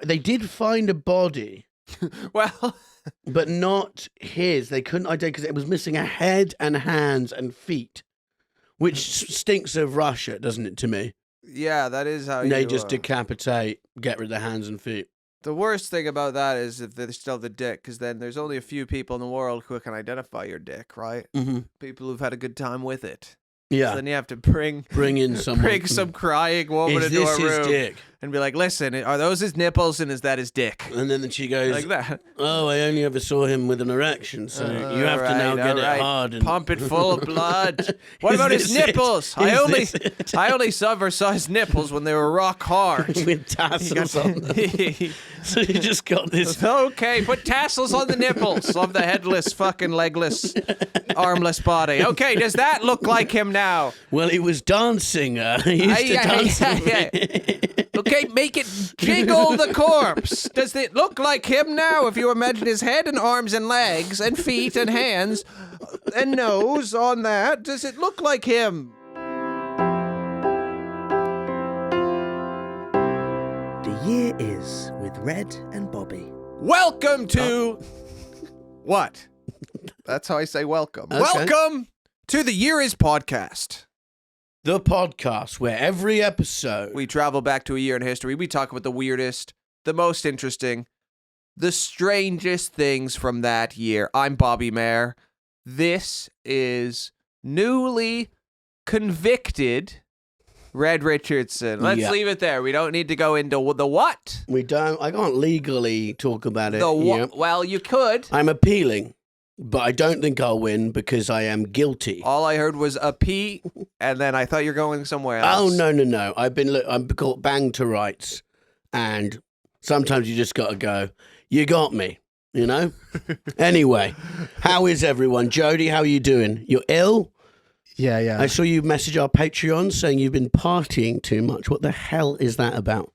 they did find a body, Well, but not his. They couldn't identify because it was missing a head and hands and feet, which stinks of Russia, doesn't it, to me? yeah, that is how They you... just decapitate, get rid of the hands and feet. The worst thing about that is if they're still the dick, because then there's only a few people in the world who can identify your dick, right? Mm-hmm. People who've had a good time with it. Yeah. So then you have to bring in someone. bring some crying woman Is into this a room his dick? and be like, listen, are those his nipples and is that his dick? And then she goes, Like that. oh, I only ever saw him with an erection, so you have to now get it hard. And... Pump it full of blood. What about his nipples? I only ever saw his nipples when they were rock hard. With tassels on them. So you just got this... Okay, put tassels on the nipples of the headless, fucking legless, armless body. Okay, does that look like him now? Well, he was dancing. He used to dance. Okay, make it jiggle the corpse. Does it look like him now? If you imagine his head and arms and legs and feet and hands and nose on that, does it look like him? The year is with Red and Bobby. Welcome to... What? That's how I say welcome. Okay. Welcome to the Year Is podcast. The podcast where every episode... We travel back to a year in history. We talk about the weirdest, the most interesting, the strangest things from that year. I'm Bobby Mair. This is newly convicted Red Richardson. Let's leave it there. We don't need to go into the what. We don't... I can't legally talk about it. The what? Well, you could. I'm appealing, but I don't think I'll win because I am guilty. All I heard was a P, and then I thought you're going somewhere else. Oh, no. I'm called banged to rights, and sometimes you just got to go, you got me, you know? Anyway, how is everyone? Jody, how are you doing? You're ill? Yeah. I saw you message our Patreon saying you've been partying too much. What the hell is that about?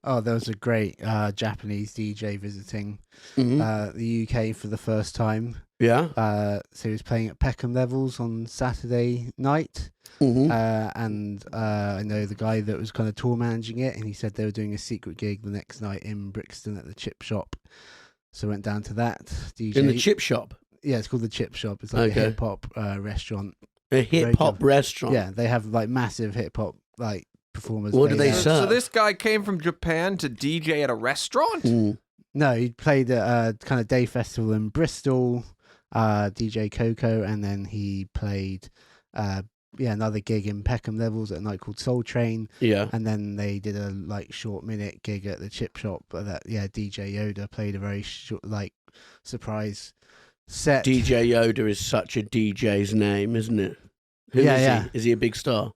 Oh, there was a great Japanese DJ visiting the UK for the first time. Yeah. So he was playing at Peckham Levels on Saturday night. And I know the guy that was kind of tour managing it, and he said they were doing a secret gig the next night in Brixton at the Chip Shop. So I went down to that. DJ. In the Chip Shop? Yeah, it's called the Chip Shop. It's like a hip-hop restaurant. A hip-hop restaurant? Yeah, they have like massive hip-hop like performers. What do they serve? So this guy came from Japan to DJ at a restaurant? No, he played at a kind of day festival in Bristol, DJ Coco, and then he played another gig in Peckham Levels at a night called Soul Train. Yeah. And then they did a like short minute gig at the Chip Shop, but DJ Yoda played a very short like surprise set. DJ Yoda is such a DJ's name, isn't it? Who is he? Is he a big star?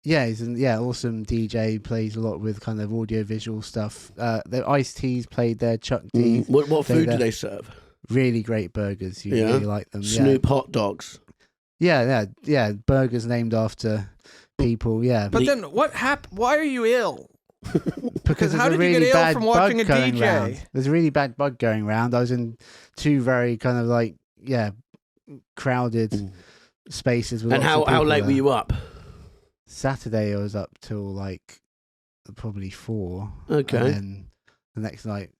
Yeah, he's an awesome DJ, plays a lot with kind of audio-visual stuff. The Ice-T's played there, Chuck D. What food do they serve? Really great burgers. You really like them. Snoop hot dogs. Yeah. Burgers named after people, yeah. But then what happened? Why are you ill? Because how did you get ill from watching a DJ? Round. There's a really bad bug going around. I was in two very kind of like, crowded spaces. With and how late were you up? Saturday I was up till like probably 4. Okay. And then the next night,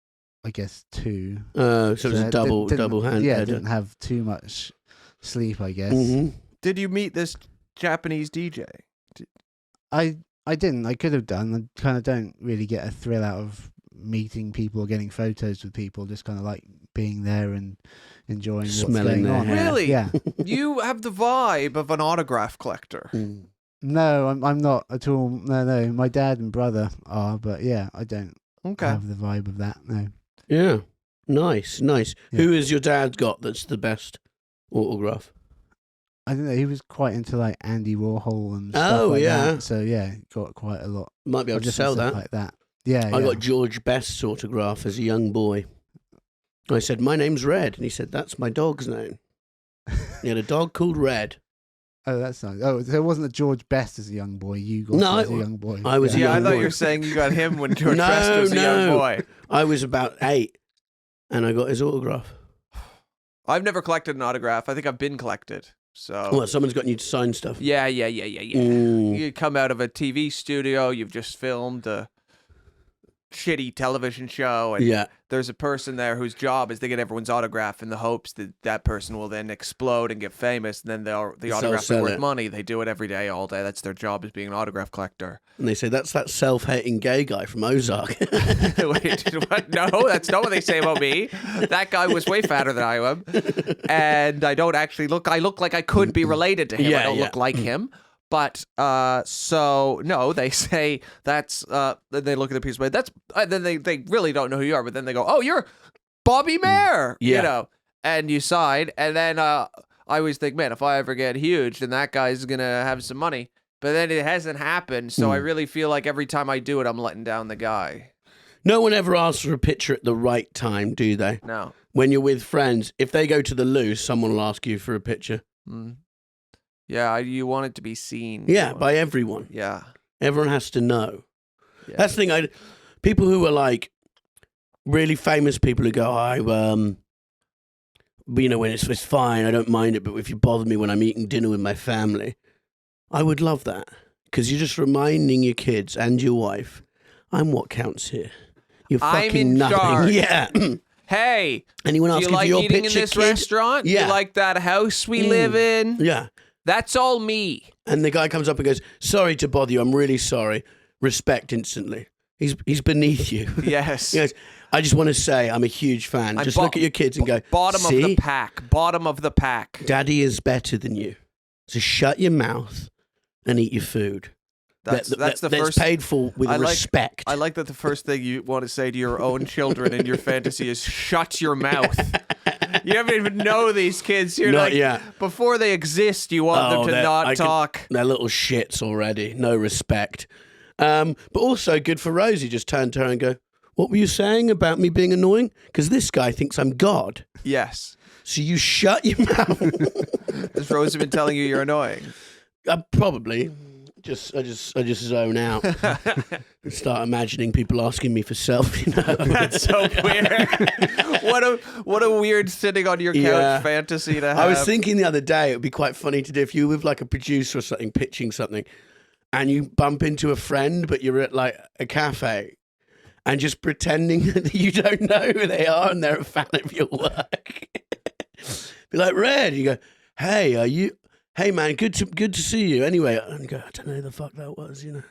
I guess 2. So it was a double hand. Yeah, didn't have too much sleep, I guess. Did you meet this Japanese DJ? I didn't. I could have done. I kind of don't really get a thrill out of meeting people or getting photos with people. Just kind of like being there and enjoying smelling what's going on. hair. Really? Yeah. You have the vibe of an autograph collector. No, I'm not at all. No. My dad and brother are, but I don't have the vibe of that. No. Yeah. Nice. Yeah. Who has your dad got that's the best autograph? I don't know. He was quite into like Andy Warhol and stuff like that. So got quite a lot. Might be able to sell that. Like that. Yeah. I got George Best's autograph as a young boy. I said, "My name's Red," and he said, "That's my dog's name." He had a dog called Red. Oh, that's nice. Oh, so it wasn't a George Best as a young boy. You got as a young boy. I was. I thought you were saying you got him when George Best was a young boy. I was about 8, and I got his autograph. I've never collected an autograph. I think I've been collected. So. Well, someone's gotten you to sign stuff. Yeah. You come out of a TV studio. You've just filmed shitty television show, and Yeah. there's a person there whose job is they get everyone's autograph in the hopes that that person will then explode and get famous, and then the autograph is sell worth it. money. They do it every day, all day. That's their job, is being an autograph collector. And they say, that's that self-hating gay guy from Ozark. Wait, what? No, that's not what they say about me. That guy was way fatter than I am, and I don't actually look. I look like I could be related to him. I Yeah, don't yeah. look like him. But so no, they say that's. Then they look at the piece of paper. That's. Then they really don't know who you are. But then they go, "Oh, you're Bobby Mair." Yeah. You know, and you sign. And then I always think, man, if I ever get huge, then that guy's gonna have some money. But then it hasn't happened. So I really feel like every time I do it, I'm letting down the guy. No one ever asks for a picture at the right time, do they? No. When you're with friends, if they go to the loo, someone will ask you for a picture. Mm. Yeah, you want it to be seen. Yeah, by everyone. Yeah. Everyone has to know. Yeah. That's the thing. People who are like really famous people who go, when it's fine, I don't mind it, but if you bother me when I'm eating dinner with my family, I would love that. Because you're just reminding your kids and your wife, I'm what counts here. You're I'm fucking in nothing. charge. Yeah. Hey, Anyone do asking you like for your eating picture, in this kid? restaurant? Yeah. You like that house we live in? Yeah. That's all me. And the guy comes up and goes, sorry to bother you. I'm really sorry. Respect instantly. He's beneath you. Yes. He goes, I just want to say I'm a huge fan. I'm Just look at your kids and go, bottom see? of the pack. Bottom of the pack. Daddy is better than you. So shut your mouth and eat your food. That's the that's first. paid for with respect. I like that the first thing you want to say to your own children in your fantasy is shut your mouth. You don't even know these kids. You're Not like, yet. before they exist, you want them to not talk. They're little shits already. No respect. But also good for Rosie. Just turn to her and go, what were you saying about me being annoying? Because this guy thinks I'm God. Yes. So you shut your mouth. Has Rosie been telling you you're annoying? Probably. I just zone out. Start imagining people asking me for selfie. That's so weird. What a weird sitting on your couch fantasy to have. I was thinking the other day it would be quite funny to do if you were with like a producer or something pitching something, and you bump into a friend, but you're at like a cafe, and just pretending that you don't know who they are and they're a fan of your work. Be like, Red. You go, hey, are you? Hey man, good to see you. Anyway, and go, I don't know who the fuck that was, you know.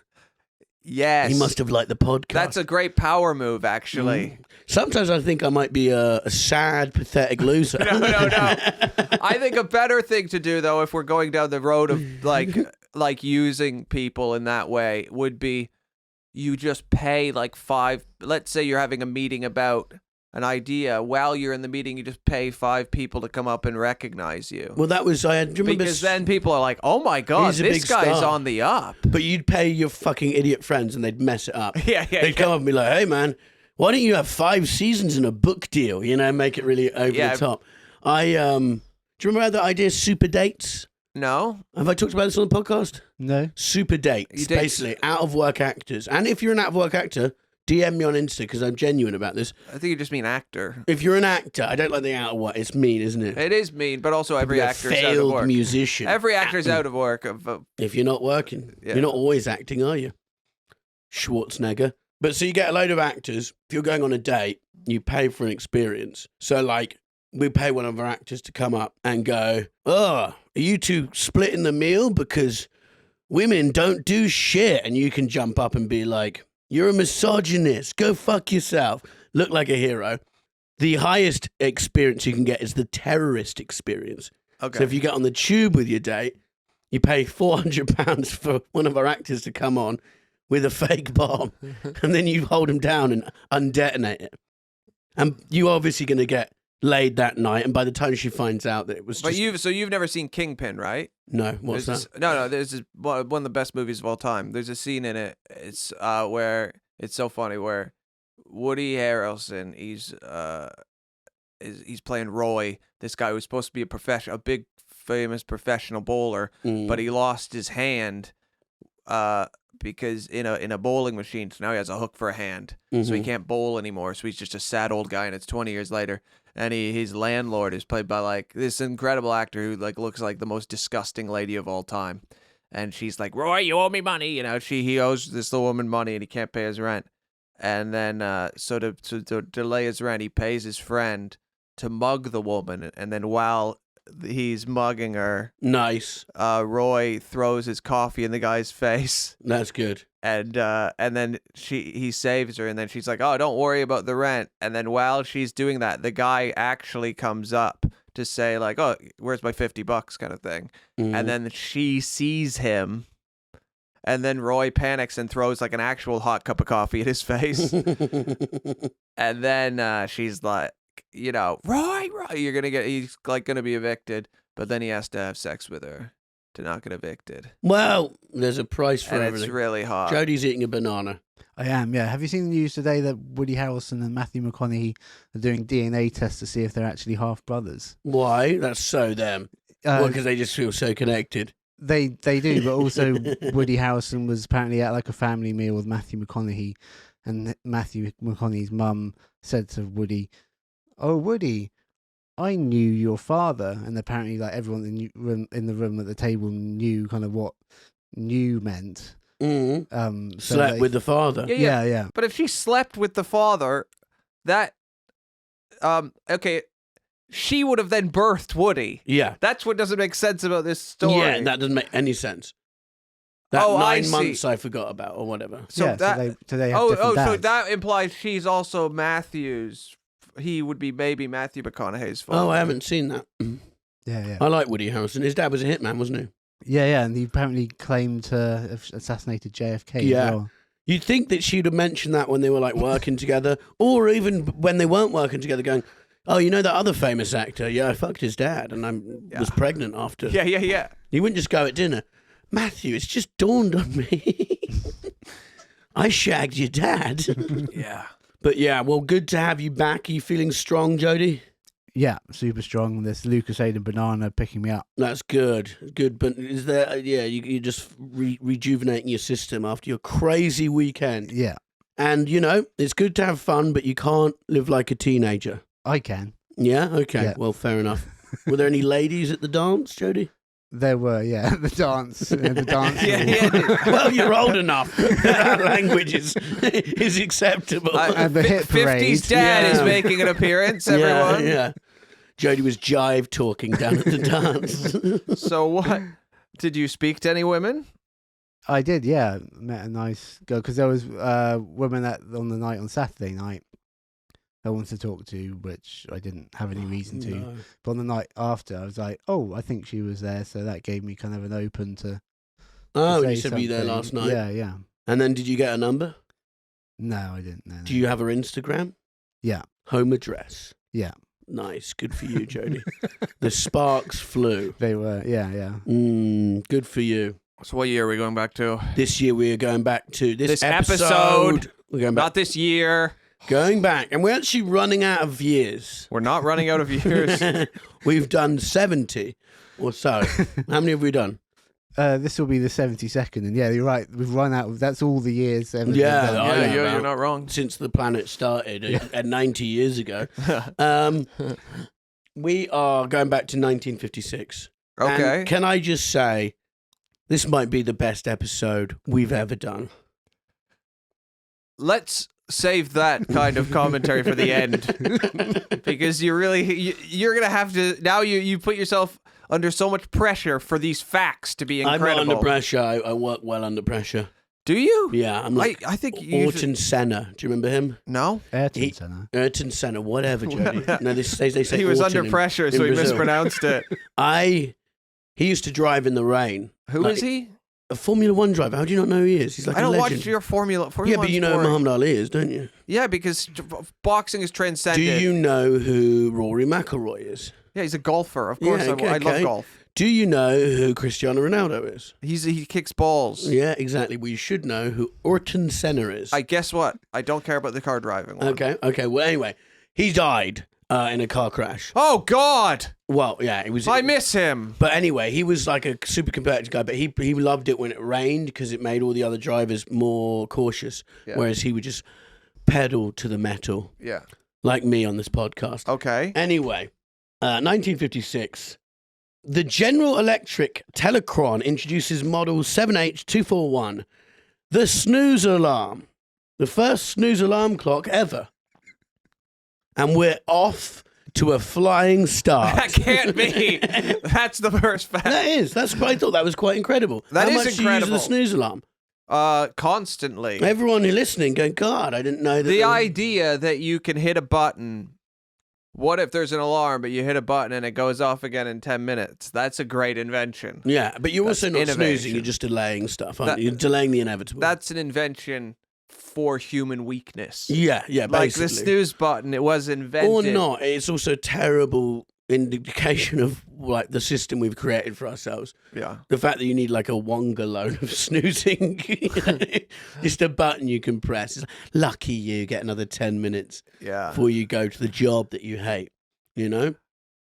Yes. He must have liked the podcast. That's a great power move, actually. Sometimes I think I might be a sad, pathetic loser. No. I think a better thing to do, though, if we're going down the road of like using people in that way, would be you just pay like let's say you're having a meeting about an idea. While you're in the meeting, you just pay 5 people to come up and recognize you. Well, that was, do you remember? Because then people are like, oh my God, He's a this big guy's star. on the up. But you'd pay your fucking idiot friends and they'd mess it up. Yeah. They'd come up and be like, hey man, why don't you have 5 seasons and a book deal? You know, make it really over the top. Do you remember the idea Super Dates? No. Have I talked about this on the podcast? No. Super Dates, basically out of work actors. And if you're an out of work actor, DM me on Insta because I'm genuine about this. I think you just mean actor. If you're an actor, I don't like the out of work. It's mean, isn't it? It is mean, but also every actor's out of failed work. musician. Every actor's out of work. If you're not working, Yeah. you're not always acting, are you? Schwarzenegger. But so you get a load of actors. If you're going on a date, you pay for an experience. So like, we pay one of our actors to come up and go, oh, are you two splitting the meal? Because women don't do shit. And you can jump up and be like, you're a misogynist. Go fuck yourself. Look like a hero. The highest experience you can get is the terrorist experience. Okay. So if you get on the tube with your date, you pay £400 for one of our actors to come on with a fake bomb, and then you hold him down and undetonate it. And you're obviously going to get laid that night, and by the time she finds out that it was But just... you've never seen Kingpin, right? No, what's There's that? There's this, one of the best movies of all time. There's a scene in it. It's where it's so funny where Woody Harrelson he's playing Roy, this guy who's supposed to be a big famous professional bowler, but he lost his hand because in a bowling machine. So now he has a hook for a hand, so he can't bowl anymore. So he's just a sad old guy, and it's 20 years later. And his landlord is played by like this incredible actor who like looks like the most disgusting lady of all time. And she's like, Roy, you owe me money. You know, he owes this little woman money and he can't pay his rent. And then, so to delay his rent, he pays his friend to mug the woman. And then while he's mugging her, Nice. Roy throws his coffee in the guy's face. That's good. And then he saves her, and then she's like, "Oh, don't worry about the rent." And then while she's doing that, the guy actually comes up to say like, "Oh, where's my $50?" kind of thing. Mhm. And then she sees him, and then Roy panics and throws like an actual hot cup of coffee at his face. And then she's like, Roy, he's like gonna be evicted, but then he has to have sex with her to not get evicted. Well, there's a price for And everything. it's really hot. Jody's eating a banana. I am, yeah. Have you seen the news today that Woody Harrelson and Matthew McConaughey are doing DNA tests to see if they're actually half brothers? Why? That's so them. Well, because they just feel so connected. They do, but also Woody Harrelson was apparently at like a family meal with Matthew McConaughey, and Matthew McConaughey's mum said to Woody, "Oh, Woody, I knew your father," and apparently like everyone in the room at the table knew kind of what "knew" meant. Mm-hmm. So Slept with the father. Yeah. But if she slept with the father, that okay, she would have then birthed Woody. Yeah. That's what doesn't make sense about this story. Yeah, that doesn't make any sense. That I 9 see. months I forgot about or whatever. So yeah, that so they have different so dads. that implies she's also Matthew's. He would be maybe Matthew McConaughey's father. Oh, I haven't seen that. Yeah. I like Woody Harrelson. His dad was a hitman, wasn't he? Yeah, and he apparently claimed to have assassinated JFK Yeah. as well. You'd think that she'd have mentioned that when they were like working together, or even when they weren't working together, going, "Oh, you know that other famous actor? Yeah, I fucked his dad, and I was pregnant after." Yeah. He wouldn't just go at dinner. Matthew, it's just dawned on me. I shagged your dad. Yeah. But yeah, well, good to have you back. Are you feeling strong, Jody? Yeah, super strong. This Lucas Aid and Banana picking me up. That's good. Good. But is there, you're just rejuvenating your system after your crazy weekend. Yeah, And, it's good to have fun, but you can't live like a teenager. I can. Yeah? Okay. Yeah. Well, fair enough. Were there any ladies at the dance, Jody? There were, yeah, the dance. Well, you're old enough. That language is acceptable. And the hit parade. 50's dad Yeah. is making an appearance, everyone. Yeah. Jody was jive talking down at the dance. So what? Did you speak to any women? I did, yeah. Met a nice girl because there was women on the night on Saturday night I wanted to talk to, which I didn't have any reason to. No. But on the night after, I was like, oh, I think she was there, so that gave me kind of an open to. Oh, say you said were you there something. last night? Yeah. And then did you get a number? No, I didn't. No. Do you have her Instagram? Yeah. Home address? Yeah. Nice. Good for you, Jody. The sparks flew. They were, yeah. Good for you. So what year are we going back to? This year we are going back to this episode. We're going back. Not this year. Going back. And we're actually running out of years. We're not running out of years. We've done 70 or so. How many have we done? This will be the 72nd, and yeah, you're right. We've run out of. That's all the years. Ever Yeah, done. I Yeah, know you're about. not wrong. Since the planet started at 90 years ago. We are going back to 1956. Okay. And can I just say, this might be the best episode we've ever done. Let's save that kind of commentary for the end, because you're gonna have to now. You put yourself under so much pressure for these facts to be incredible. I'm not under pressure. I work well under pressure. Do you? Yeah, I'm like I think you Ayrton Senna. Do you remember him? No. Ayrton Senna. Ayrton Senna, whatever, Jody. No, they say He was Ayrton under pressure, so he Brazil. mispronounced it. He used to drive in the rain. Who is he? A Formula One driver. How do you not know who he is? He's like I don't a watch legend. your Formula Yeah, but you know who One's boring. Muhammad Ali is, don't you? Yeah, because boxing is transcended. Do you know who Rory McIlroy is? Yeah, he's a golfer. Of course, Yeah, I love okay. golf. Do you know who Cristiano Ronaldo is? He kicks balls. Yeah, exactly. Well, you should know who Ayrton Senna is. I guess what? I don't care about the car driving one. Okay. Well, anyway, he died in a car crash. Oh God! Well, yeah, it was. I miss him. But anyway, he was like a super competitive guy, but he loved it when it rained because it made all the other drivers more cautious, Yeah. whereas he would just pedal to the metal, Yeah. like me on this podcast. Okay. Anyway, 1956, the General Electric Telecron introduces model 7H241, the Snooze alarm. The first snooze alarm clock ever. And we're off to a flying start. That can't be. That's the first fact. That is. That's what I thought. That was quite incredible. That How is much incredible. do you use the snooze alarm? Constantly. Everyone who's listening going, God, I didn't know that. The idea that you can hit a button. What if there's an alarm, but you hit a button and it goes off again in 10 minutes? That's a great invention. Yeah, but you're That's also not innovation. snoozing. You're just delaying stuff, aren't you? You're delaying the inevitable. That's an invention for human weakness. Yeah, Like basically. the snooze button, it was invented. Or not. It's also a terrible indication of like the system we've created for ourselves. Yeah. The fact that you need like a wonga load of snoozing, just a button you can press. It's like, lucky you get another 10 minutes Yeah. before you go to the job that you hate, you know?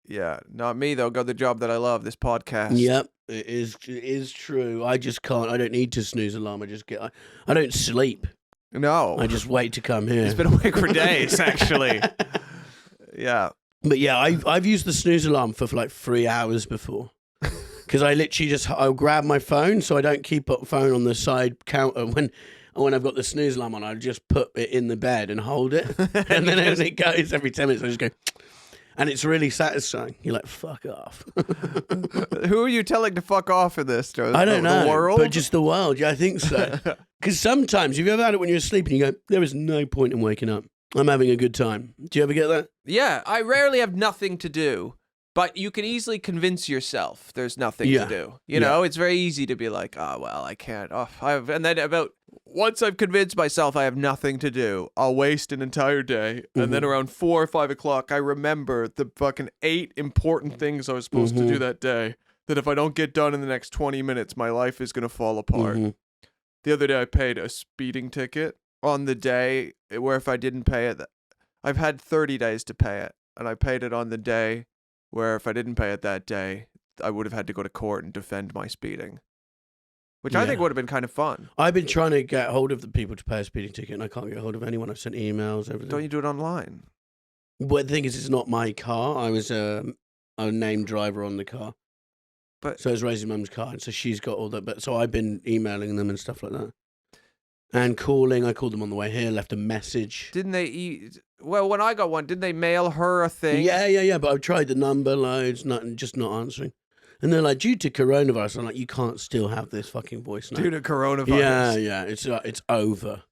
Yeah. Not me, though. Go to the job that I love, this podcast. Yep, it is true. I just can't. I don't need to snooze alarm. I don't sleep. No. I just wait to come here. He's been awake for days, actually. Yeah. But yeah, I've used the snooze alarm for like 3 hours before. Because I literally I'll grab my phone so I don't keep a phone on the side counter when I've got the snooze alarm on. I just put it in the bed and hold it. And then as it goes every 10 minutes, I just go, and it's really satisfying. You're like, fuck off. Who are you telling to fuck off in this, Joe? I don't know. The world? But just the world. Yeah, I think so. Because sometimes, have you ever had it when you're asleep and you go, there is no point in waking up. I'm having a good time. Do you ever get that? Yeah, I rarely have nothing to do, but you can easily convince yourself there's nothing to do. You know, it's very easy to be like, oh, well, I can't. And then once I've convinced myself I have nothing to do, I'll waste an entire day. And then around 4 or 5 o'clock, I remember the fucking 8 important things I was supposed to do that day, that if I don't get done in the next 20 minutes, my life is going to fall apart. The other day, I paid a speeding ticket on the day where if I didn't pay it, I've had 30 days to pay it. And I paid it on the day where if I didn't pay it that day, I would have had to go to court and defend my speeding. Which I think would have been kind of fun. I've been trying to get hold of the people to pay a speeding ticket and I can't get hold of anyone. I've sent emails, everything. Don't you do it online? But the thing is, it's not my car. I was a named driver on the car. But so it's Rosie's mum's car, and so she's got all that. But so I've been emailing them and stuff like that. And calling. I called them on the way here, left a message. Didn't they well, when I got one, didn't they mail her a thing? Yeah. But I've tried the number loads, just not answering. And they're like, due to coronavirus. I'm like, you can't still have this fucking voice now. Due to coronavirus. Yeah. It's over.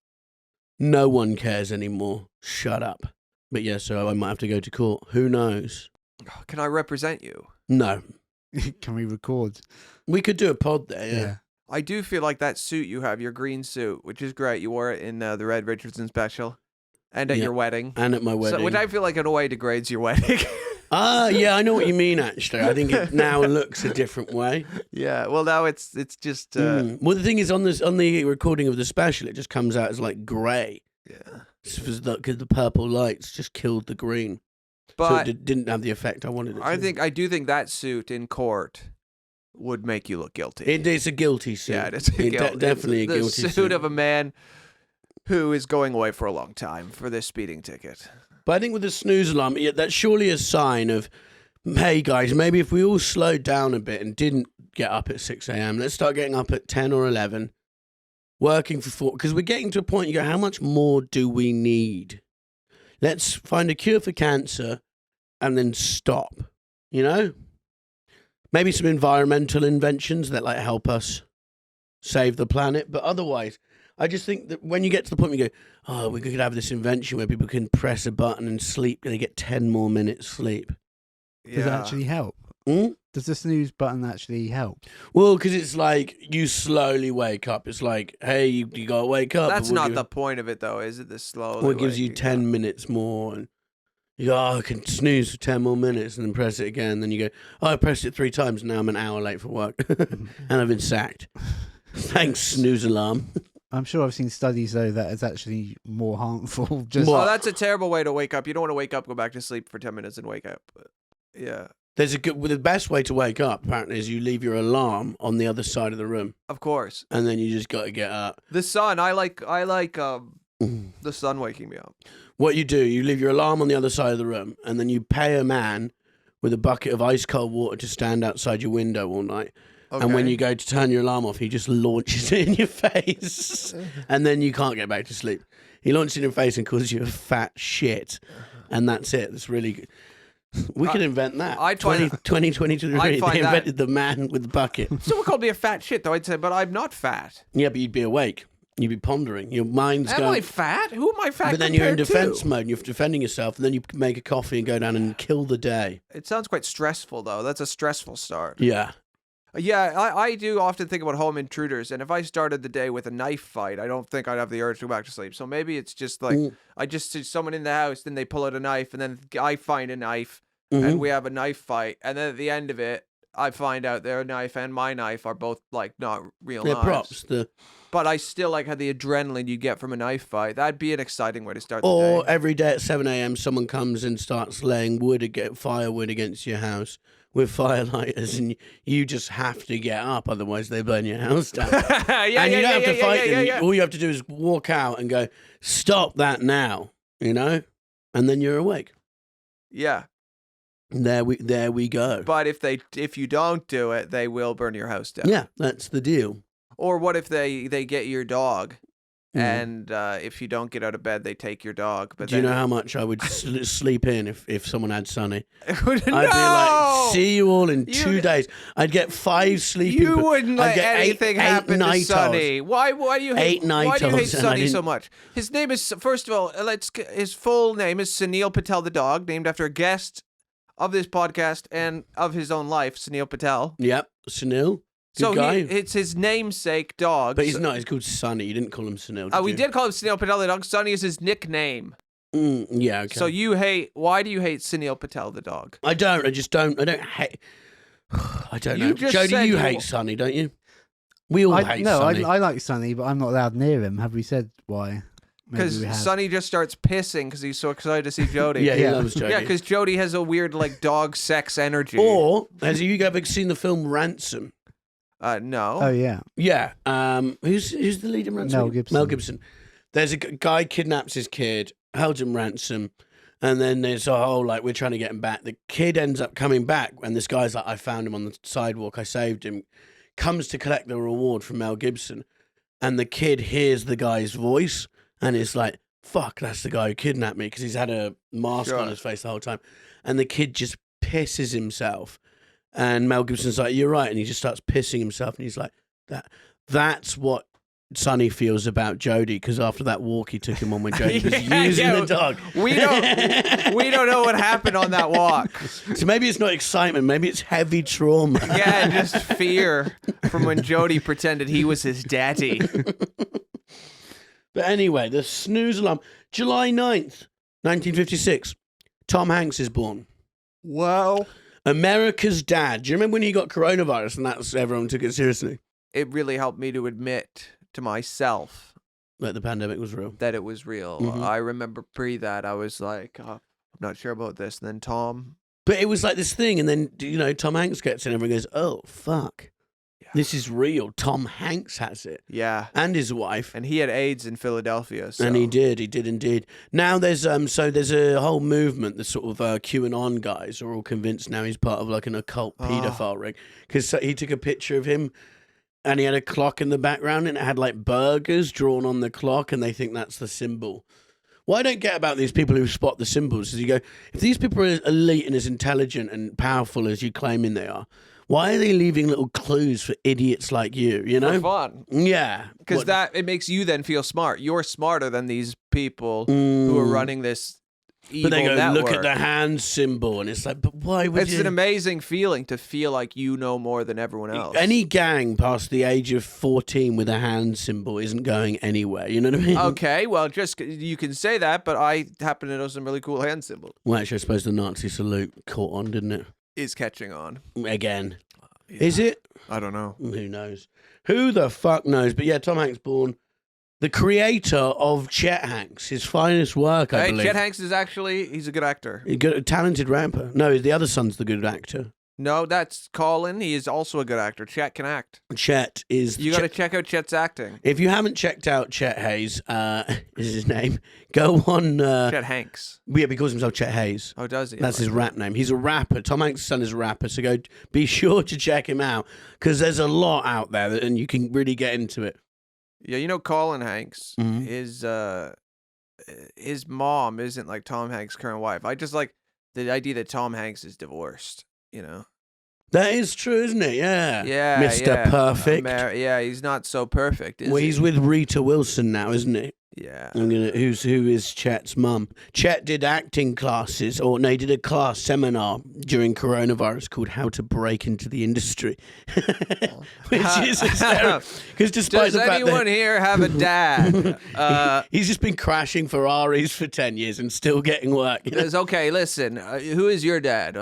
No one cares anymore. Shut up. But yeah, so I might have to go to court. Who knows? Can I represent you? No. Can we record? We could do a pod there, yeah. I do feel like that suit you have, your green suit, which is great. You wore it in the Red Richardson special and at your wedding. And at my wedding. So, which I feel like in a way degrades your wedding. Yeah, I know what you mean, actually. I think it now looks a different way. Yeah, well, now it's just... Well, the thing is, on the recording of the special, it just comes out as like grey. Yeah. Because the purple lights just killed the green. But so it didn't have the effect I wanted it to. I do think that suit in court would make you look guilty. It's a guilty suit. Yeah, it's definitely a guilty suit. The suit of a man who is going away for a long time for this speeding ticket. But I think with the snooze alarm, that's surely a sign of, hey guys, maybe if we all slowed down a bit and didn't get up at 6 a.m., let's start getting up at 10 or 11, working for 4, because we're getting to a point, you go, how much more do we need? Let's find a cure for cancer and then stop, you know? Maybe some environmental inventions that like help us save the planet, but otherwise, I just think that when you get to the point where you go, oh, we could have this invention where people can press a button and sleep, and they get 10 more minutes sleep. Does it actually help? Does the snooze button actually help? Well, because it's like you slowly wake up. It's like, hey, you got to wake up. That's not the point of it, though, is it? The slowly. Well, it gives you 10 minutes more, and you go, oh, I can snooze for 10 more minutes, and then press it again. Then you go, oh, I pressed it 3 times, and now I'm an hour late for work, and I've been sacked. Thanks, snooze alarm. I'm sure I've seen studies, though, that it's actually more harmful. Oh, that's a terrible way to wake up. You don't want to wake up, go back to sleep for 10 minutes and wake up. But, yeah. The best way to wake up, apparently, is you leave your alarm on the other side of the room. Of course. And then you just got to get up. The sun, I like the sun waking me up. What you do, you leave your alarm on the other side of the room, and then you pay a man with a bucket of ice cold water to stand outside your window all night. Okay. And when you go to turn your alarm off, he just launches it in your face. And then you can't get back to sleep. He launches it in your face and calls you a fat shit. And that's it. It's really good. We could invent that. 2023, they invented the man with the bucket. Someone called me a fat shit, though. I'd say, but I'm not fat. Yeah, but you'd be awake. You'd be pondering. Your mind's going... Am I fat? Who am I fat? But then you're in defense mode, and you're defending yourself, and then you make a coffee and go down and kill the day. It sounds quite stressful, though. That's a stressful start. Yeah. Yeah, I do often think about home intruders, and if I started the day with a knife fight, I don't think I'd have the urge to go back to sleep. So maybe it's just like, I just see someone in the house, then they pull out a knife, and then I find a knife, and we have a knife fight, and then at the end of it, I find out their knife and my knife are both like not real knives. Props. But I still like had the adrenaline you get from a knife fight. That'd be an exciting way to start the day. Or every day at 7 a.m. someone comes and starts laying firewood against your house with firelighters, and you just have to get up, otherwise they burn your house down. And you don't have to fight them. All you have to do is walk out and go, stop that now, you know? And then you're awake. Yeah. There we go. But if you don't do it, they will burn your house down. Yeah, that's the deal. Or what if they get your dog, and if you don't get out of bed, they take your dog? But do you know how much I would sleep in if someone had Sonny? No! I'd be like, see you all in 2 days. I'd get 5 sleeping. You wouldn't let anything happen to Sonny. Eight Why do you hate Sonny so much? His name is, first of all, his full name is Sunil Patel the dog, named after a guest of this podcast and of his own life, Sunil Patel. Yep, Sunil. Good guy. It's his namesake dog. But he's not. He's called Sonny. You didn't call him Sunil. We did call him Sunil Patel the dog. Sonny is his nickname. Yeah, okay. So why do you hate Sunil Patel the dog? I don't. I just don't. I don't hate. I don't know. Jody, you hate Sonny, don't you? We all hate Sonny. I like Sonny, but I'm not allowed near him. Have we said why? Because Sonny just starts pissing because he's so excited to see Jody. Yeah, he loves Jody. Yeah, because Jody has a weird dog sex energy. Or has you ever seen the film Ransom? No. Oh yeah. Yeah. Who's the lead in Ransom? Mel Gibson. There's a guy kidnaps his kid, holds him ransom, and then there's a whole we're trying to get him back. The kid ends up coming back, and this guy's like, I found him on the sidewalk, I saved him. Comes to collect the reward from Mel Gibson, and the kid hears the guy's voice, and it's like, fuck, that's the guy who kidnapped me, because he's had a mask on his face the whole time, and the kid just pisses himself. And Mel Gibson's like, you're right. And he just starts pissing himself. And he's like, that's what Sonny feels about Jody. Because after that walk he took him on when Jody was using the dog. We don't know what happened on that walk. So maybe it's not excitement. Maybe it's heavy trauma. Yeah, just fear from when Jody pretended he was his daddy. But anyway, the snooze alarm. July 9th, 1956. Tom Hanks is born. Wow. America's dad. Do you remember when he got coronavirus and everyone took it seriously? It really helped me to admit to myself that the pandemic was real. That it was real. Mm-hmm. I remember that I was like, I'm not sure about this. And then Tom. But it was like this thing. And then, Tom Hanks gets in and everyone goes, oh, fuck. This is real. Tom Hanks has it. Yeah. And his wife. And he had AIDS in Philadelphia. So. And he did indeed. Now there's there's a whole movement, the sort of QAnon guys are all convinced now he's part of an occult paedophile ring. Because he took a picture of him and he had a clock in the background and it had burgers drawn on the clock and they think that's the symbol. What I don't get about these people who spot the symbols is you go, if these people are as elite and as intelligent and powerful as you claiming they are, why are they leaving little clues for idiots like you, For fun. Yeah. Because it makes you then feel smart. You're smarter than these people who are running this evil network. But they go, look at the hand symbol. And it's like, but why would It's an amazing feeling to feel like you know more than everyone else. Any gang past the age of 14 with a hand symbol isn't going anywhere. You know what I mean? Okay, well, you can say that, but I happen to know some really cool hand symbols. Well, actually, I suppose the Nazi salute caught on, didn't it? Is catching on. Again. Yeah. Is it? I don't know. Who knows? Who the fuck knows? But yeah, Tom Hanks born the creator of Chet Hanks, his finest work, I believe. Chet Hanks is he's a good actor. He's a talented rapper. No, the other son's the good actor. No, that's Colin. He is also a good actor. Chet can act. Chet is... You got to check out Chet's acting. If you haven't checked out Chet Hayes, is his name, go on... Chet Hanks. Yeah, he calls himself Chet Hayes. Oh, does he? That's his rap name. He's a rapper. Tom Hanks' son is a rapper, so be sure to check him out, because there's a lot out there, and you can really get into it. Yeah, Colin Hanks is... his mom isn't like Tom Hanks' current wife. I just like the idea that Tom Hanks is divorced, you know? That is true, isn't it? Yeah. Yeah. Mr. Perfect. Yeah, he's not so perfect, is Well, he? he's with Rita Wilson now, isn't he? Yeah. Who is Chet's mum? Chet did acting classes, he did a class seminar during coronavirus called "How to Break into the Industry," which is hysterical. Because despite Does the fact anyone that here have a dad? he's just been crashing Ferraris for 10 years and still getting work. You know? Okay, listen. Who is your dad?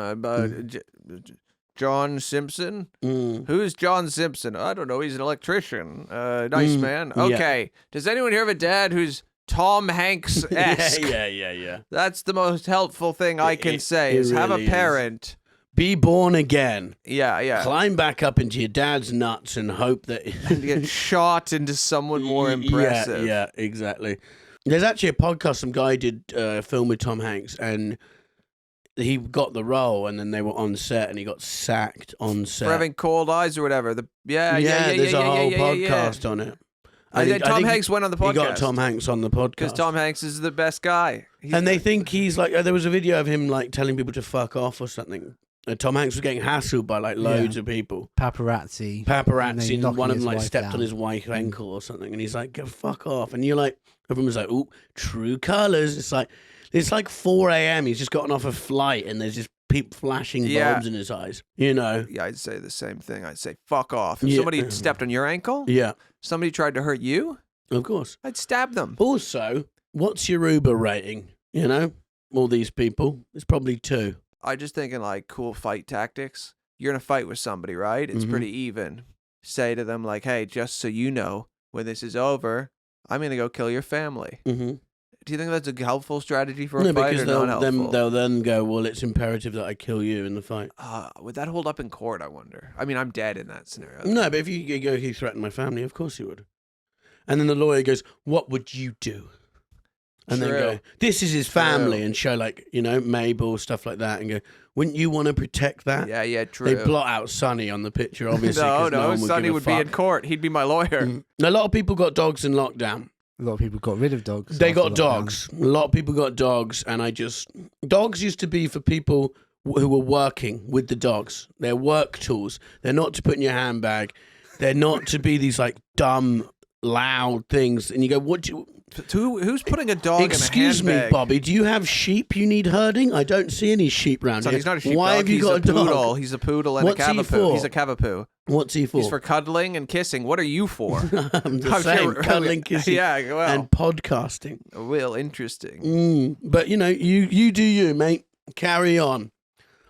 John Simpson? Who's John Simpson? I don't know. He's an electrician. Nice man. Okay. Yeah. Does anyone here have a dad who's Tom Hanks-esque? Yeah. That's the most helpful thing I can say is really have a parent. Be born again. Yeah. Climb back up into your dad's nuts and hope that... and get shot into someone more impressive. Yeah, exactly. There's actually a podcast, some guy did a film with Tom Hanks, and... he got the role, and then they were on set, and he got sacked on set for having cold eyes or whatever. There's a whole podcast on it. And then Tom Hanks went on the podcast. He got Tom Hanks on the podcast because Tom Hanks is the best guy. And they think he's like. There was a video of him like telling people to fuck off or something. Tom Hanks was getting hassled by like loads of people. Paparazzi, and one of them like stepped down on his wife's ankle or something, and he's like, "Go fuck off!" And you're like, everyone was like, "Ooh, true colors." It's like 4 a.m. He's just gotten off a flight, and there's just people flashing bulbs in his eyes. You know? Yeah, I'd say the same thing. I'd say, fuck off. If somebody had stepped on your ankle, somebody tried to hurt you, of course, I'd stab them. Also, what's your Uber rating? You know, all these people. It's probably 2. I'm just thinking like cool fight tactics. You're in a fight with somebody, right? It's pretty even. Say to them like, hey, just so you know, when this is over, I'm going to go kill your family. Mm-hmm. Do you think that's a helpful strategy for a fight or not helpful? They'll then go, well, it's imperative that I kill you in the fight. Would that hold up in court, I wonder? I mean, I'm dead in that scenario. No, but if you go, he threatened my family, of course you would. And then the lawyer goes, what would you do? And then go, this is his family, and show like, you know, Mabel, stuff like that, and go, wouldn't you want to protect that? Yeah, true. They blot out Sonny on the picture, obviously. no, Sonny would be in court. He'd be my lawyer. A lot of people got dogs in lockdown. A lot of people got rid of dogs. They got dogs. A lot of people got dogs, and dogs used to be for people who were working with the dogs. They're work tools. They're not to put in your handbag. They're not to be these like dumb, loud things. And you go, what do you... Who's putting a dog in a handbag? Excuse me, Bobby, do you have sheep you need herding? I don't see any sheep around here. He's not a sheep Why dog. have you got a poodle. dog? He's a poodle and What's a he cavapoo. for? He's a cavapoo. What's he for? He's for cuddling and kissing. What are you for? I'm the same. Cuddling, kissing, and podcasting. Well, interesting. But, you know, you do you, mate. Carry on.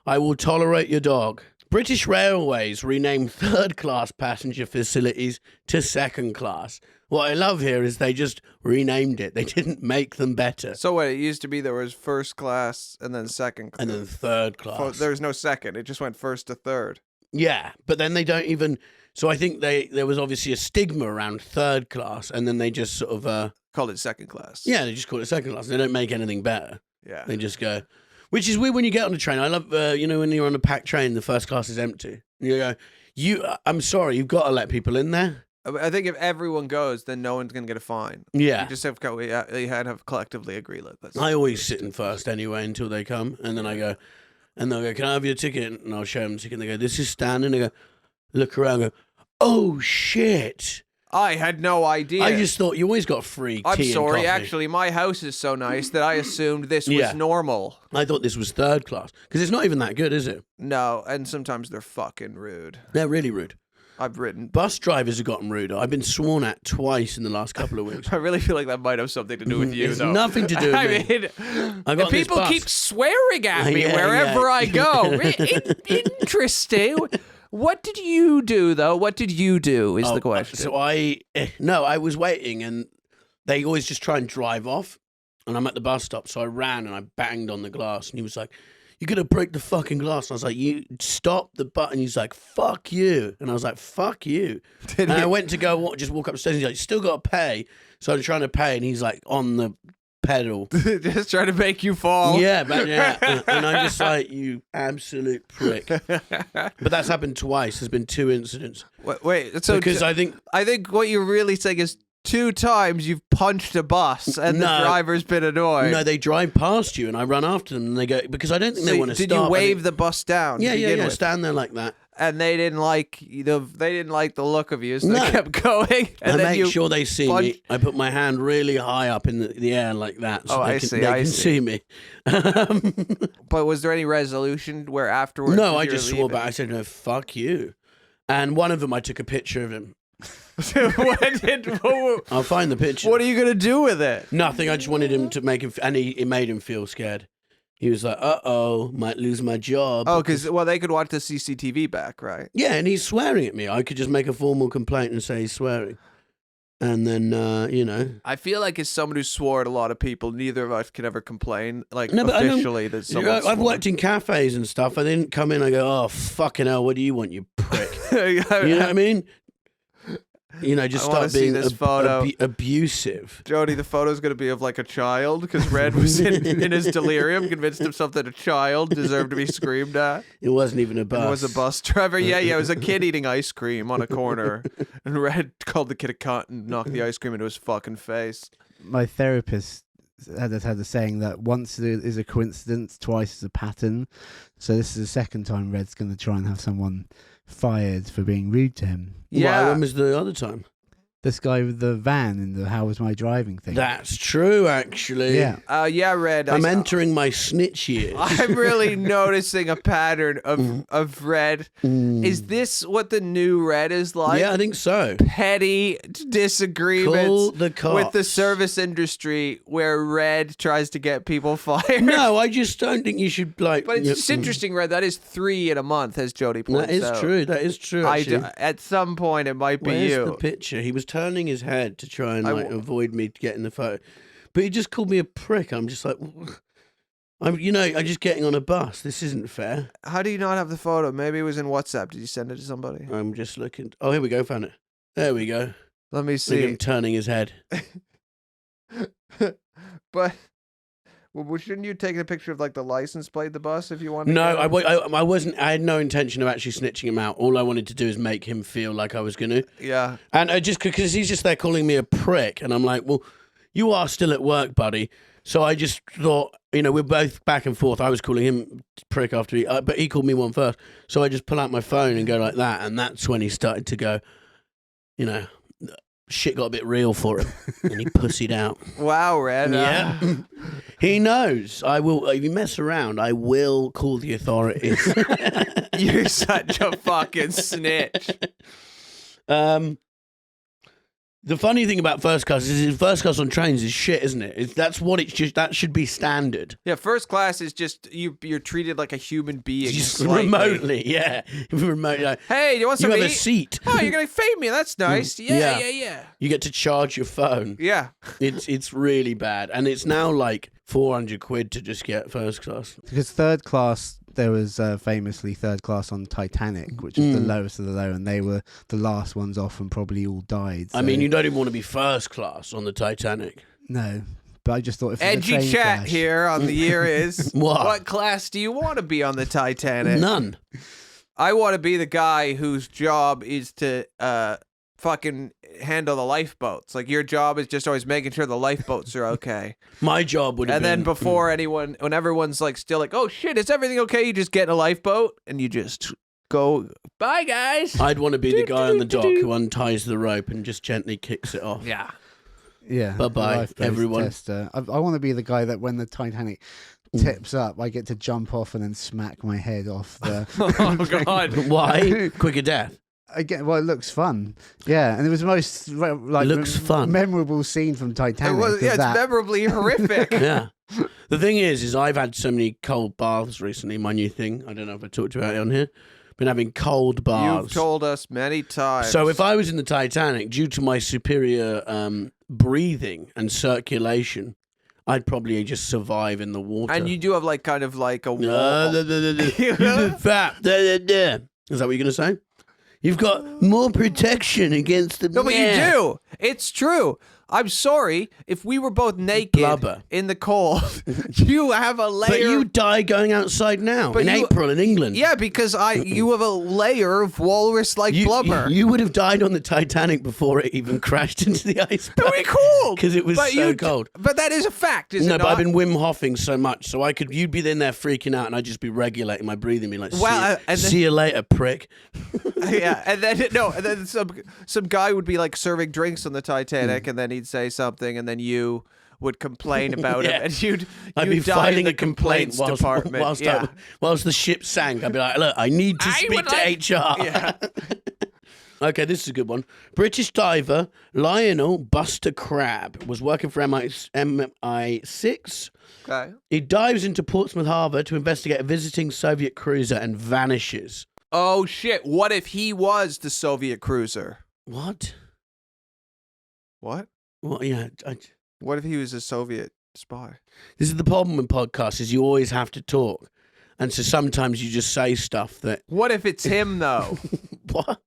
I will tolerate your dog. British Railways renamed third-class passenger facilities to second-class. What I love here is they just renamed it. They didn't make them better. So what, it used to be there was first class and then second class. And then third class. There was no second. It just went first to third. Yeah, but then they don't even... So I think there was obviously a stigma around third class, and then they just sort of... called it second class. Yeah, they just call it second class. They don't make anything better. Yeah. They just go... Which is weird when you get on a train. I love, you know, when you're on a packed train, the first class is empty. You go, I'm sorry, you've got to let people in there. I think if everyone goes, then no one's going to get a fine. Yeah. You just have to collectively agree. I always sit in first anyway until they come. And then I go, and they'll go, can I have your ticket? And I'll show them the ticket. And they go, this is standing. They go, look around and go, oh, shit. I had no idea. I just thought you always got free tea I'm sorry, and coffee. Actually, my house is so nice that I assumed this was normal. I thought this was third class. Because it's not even that good, is it? No, and sometimes they're fucking rude. They're really rude. I've ridden. Bus drivers have gotten ruder. I've been sworn at twice in the last couple of weeks. I really feel like that might have something to do with you, it's though. Nothing to do with me. I mean, people keep swearing at me wherever I go. Interesting. What did you do, though? What did you do is the question. So I was waiting, and they always just try and drive off, and I'm at the bus stop, so I ran, and I banged on the glass, and he was like, you're going to break the fucking glass. And I was like, you stop the button. He's like, fuck you. And I was like, fuck you. And I went to go just walk upstairs. He's like, you still got to pay. So I'm trying to pay. And he's like on the pedal. Just trying to make you fall. Yeah. And I'm just like, you absolute prick. But that's happened twice. There's been 2 incidents. Wait. So because I think what you're really saying is 2 times you've punched a bus and the No. driver's been annoyed. No, they drive past you and I run after them and they go, because I don't think they want to stop. Did you wave the bus down? Yeah, to begin with? stand there like that. And they didn't like the look of you, so No. they kept going. And I then make you sure they see punch- me. I put my hand really high up in the air like that, so Oh, they can I see. see me. But was there any resolution where afterwards? No, as I you were just swore leaving- back. I said, no, fuck you. And one of them, I took a picture of him. I'll find the picture. What are you gonna do with it? Nothing. I just wanted him to make him, and it made him feel scared. He was like, "Uh-oh, might lose my job." Oh, because they could watch the CCTV back, right? Yeah, and he's swearing at me. I could just make a formal complaint and say he's swearing. And then, I feel like as someone who swore at a lot of people, neither of us can ever complain, like No, but I don't- officially that someone. I've worked in cafes and stuff. I didn't come in, I go, "Oh, fucking hell, what do you want, you prick?" You know what I mean? Just I wanna start see being this photo. abusive. Jody, the photo's going to be of like a child because Red was in his delirium, convinced himself that a child deserved to be screamed at. It wasn't even a bus. It was a bus driver. Yeah, it was a kid eating ice cream on a corner. And Red called the kid a cunt and knocked the ice cream into his fucking face. My therapist had the saying that once is a coincidence, twice is a pattern. So this is the second time Red's going to try and have someone fired for being rude to him. Yeah. Why, when was the other time? This guy with the van in the "How was my driving" thing. That's true, actually. Yeah. Yeah, Red. I'm entering my snitch years. I'm really noticing a pattern of Red. Is this what the new Red is like? Yeah, I think so. Petty disagreements Call the cops. with the service industry where Red tries to get people fired. No, I just don't think you should like. But it's just interesting, Red. That is 3 in a month, as Jody points That is out. true. That is true. Actually. At some point, it might be Where's you. the picture? He was turning his head to try and avoid me getting the photo, but he just called me a prick. I'm just like, I'm just getting on a bus. This isn't fair. How do you not have the photo? Maybe it was in WhatsApp. Did you send it to somebody? I'm just looking. Oh, here we go. Found it. There we go. Let me See him see. turning his head. But shouldn't you take a picture of like the license plate of the bus if you wanted? No, to I wasn't. I had no intention of actually snitching him out. All I wanted to do is make him feel like I was going to. Yeah. And I just because he's just there calling me a prick, and I'm like, well, you are still at work, buddy. So I just thought, we're both back and forth. I was calling him prick after but he called me one first. So I just pull out my phone and go like that, and that's when he started to go, shit got a bit real for him, and he pussied out. Wow, Red. Yeah, he knows. I will. If you mess around, I will call the authorities. You're such a fucking snitch. The funny thing about first class is first class on trains is shit, isn't it? That should be standard. Yeah, first class is just you're treated like a human being. Just slightly. remotely, yeah. Remotely. Like, Hey, do you want you some have to a eat? seat. Oh, you're gonna fame me. That's nice. Yeah. Yeah. You get to charge your phone. Yeah. It's really bad, and it's now like 400 quid to just get first class. Because third class, there was famously third class on Titanic, which is the lowest of the low, and they were the last ones off and probably all died. I so- mean, you don't even want to be first class on the Titanic. No, but I just thought if it was a Edgy train chat crash- here on the year is What? class do you want to be on the Titanic? None. I want to be the guy whose job is to fucking handle the lifeboats. Like your job is just always making sure the lifeboats are okay. My job would have And been... then before when everyone's like still like, oh shit, is everything okay? You just get in a lifeboat and you just go, bye guys. I'd want to be the guy on the dock who unties the rope and just gently kicks it off. Yeah. Yeah. Bye-bye, the lifeboat everyone. Tester. I want to be the guy that when the Titanic tips up, I get to jump off and then smack my head off the. Oh god. Why? Quicker death. Again, well, it looks fun. Yeah, and it was the most Looks fun. memorable scene from It Titanic. was, is it's that. memorably horrific. Yeah. The thing is I've had so many cold baths recently. My new thing. I don't know if I talked about it on here. Been having cold baths. You've told us many times. So if I was in the Titanic, due to my superior breathing and circulation, I'd probably just survive in the water. and you do have like kind of like a wall. Fat. Is that what you're going to say? You've got more protection against the... No, but you do. It's true. I'm sorry, if we were both naked Blubber. in the cold, you have a layer. But you die going outside now in April in England. Yeah, because you have a layer of walrus-like blubber. You would have died on the Titanic before it even crashed into the iceberg. That'd be cool. Because it was so cold. But that is a fact, isn't it? No, but I've been Wim Hofing so much, so you'd be in there freaking out, and I'd just be regulating my breathing, be like, see you later, prick. Yeah, and then some guy would be like serving drinks on the Titanic, and then he'd say something, and then you would complain about him, and I'd be filing a a complaint department. whilst the ship sank. I'd be like, look, I need to speak to HR. Yeah. Okay, this is a good one. British diver Lionel Buster Crabb was working for MI6. Okay. He dives into Portsmouth Harbour to investigate a visiting Soviet cruiser and vanishes. Oh, shit. What if he was the Soviet cruiser? What? What? Well, yeah. What if he was a Soviet spy? This is the problem with podcasts, is you always have to talk. And so sometimes you just say stuff that... What if it's him, though? What?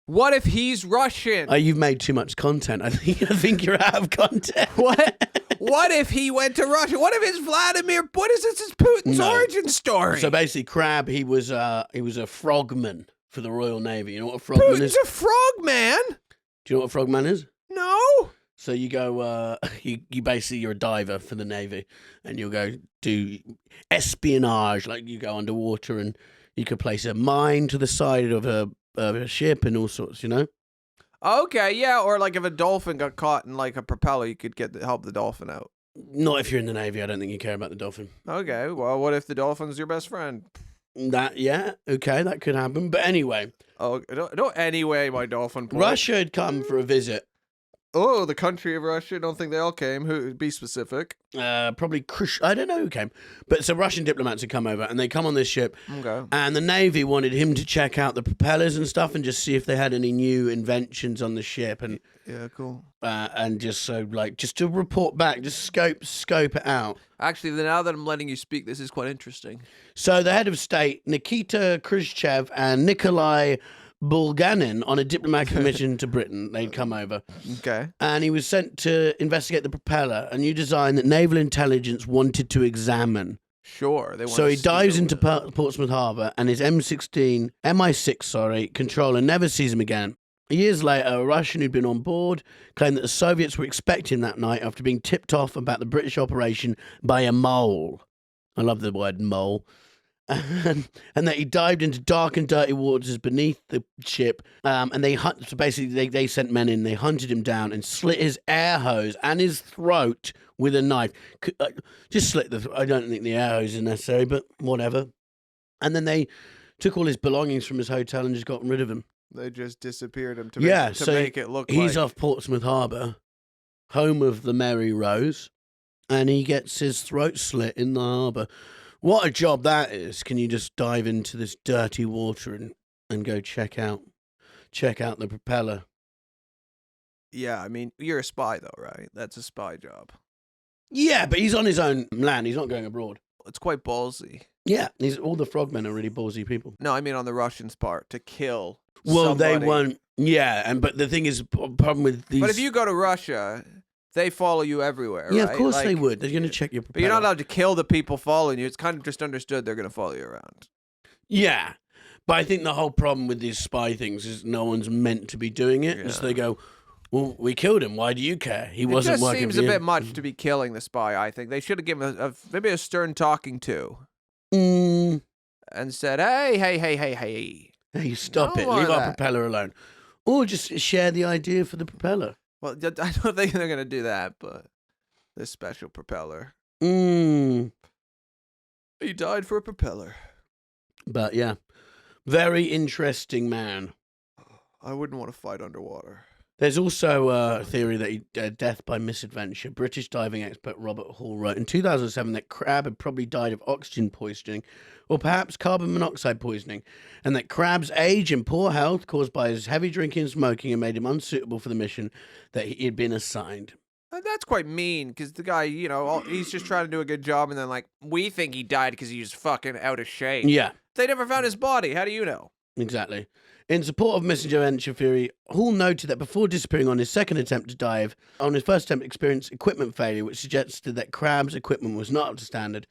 What if he's Russian? You've made too much content. I think you're out of content. What if he went to Russia? What if it's Vladimir? What is this? Is Putin's origin story? So basically, Crabb, he was a frogman for the Royal Navy. You know what a frogman is? Putin's a frogman? Do you know what a frogman is? No. So you go, you're a diver for the Navy, and you'll go do espionage, like you go underwater and you could place a mine to the side of a ship and all sorts, you know? Okay, yeah, or like if a dolphin got caught in like a propeller, you could help the dolphin out. Not if you're in the Navy. I don't think you care about the dolphin. Okay, well, what if the dolphin's your best friend? Okay, that could happen. But anyway. Oh, no, anyway, my dolphin boy. Russia had come for a visit. Oh, the country of Russia? I don't think they all came. Who? Be specific. Probably I don't know who came. But some Russian diplomats had come over, and they come on this ship. Okay. And the Navy wanted him to check out the propellers and stuff and just see if they had any new inventions on the ship. And yeah, cool. And just to report back, just scope it out. Actually, now that I'm letting you speak, this is quite interesting. So the head of state, Nikita Khrushchev, and Nikolai Bulganin on a diplomatic mission to Britain. They'd come over. Okay. And he was sent to investigate the propeller, a new design that naval intelligence wanted to examine. Sure. So he dives into Portsmouth Harbour, and his MI6 controller never sees him again. Years later, a Russian who'd been on board claimed that the Soviets were expecting that night after being tipped off about the British operation by a mole. I love the word mole. And that he dived into dark and dirty waters beneath the ship, and they sent men in. They hunted him down and slit his air hose and his throat with a knife. Just slit the throat. I don't think the air hose is necessary, but whatever. And then they took all his belongings from his hotel and just got rid of him. They just disappeared him to make it look he's off Portsmouth Harbour, home of the Mary Rose, and he gets his throat slit in the harbour. What a job that is. Can you just dive into this dirty water and go check out the propeller? Yeah, I mean, you're a spy though, right? That's a spy job. Yeah, but he's on his own land. He's not going abroad. It's quite ballsy. Yeah, all the frogmen are really ballsy people. No, I mean on the Russians' part, to kill somebody. They won't. Yeah, but the thing is, problem with these... But if you go to Russia... They follow you everywhere, yeah, right? of course they would. They're going to check your propeller. But you're not allowed to kill the people following you. It's kind of just understood they're going to follow you around. Yeah. But I think the whole problem with these spy things is no one's meant to be doing it. Yeah. So they go, well, we killed him. Why do you care? He wasn't working for you. It just seems a bit much to be killing the spy, I think. They should have given maybe a stern talking to. And said, hey. Hey, stop it. Leave our propeller alone. Or just share the idea for the propeller. Well, I don't think they're going to do that, but this special propeller. He died for a propeller. But yeah, very interesting man. I wouldn't want to fight underwater. There's also a theory that he death by misadventure. British diving expert Robert Hall wrote in 2007 that Crabb had probably died of oxygen poisoning or perhaps carbon monoxide poisoning, and that Crabb's age and poor health caused by his heavy drinking and smoking had made him unsuitable for the mission that he had been assigned. That's quite mean, because the guy, he's just trying to do a good job, and then, we think he died because he was fucking out of shape. Yeah. They never found his body. How do you know? Exactly. In support of misadventure theory, Hall noted that before disappearing on his second attempt to dive, on his first attempt experienced equipment failure, which suggested that Crabb's equipment was not up to standard.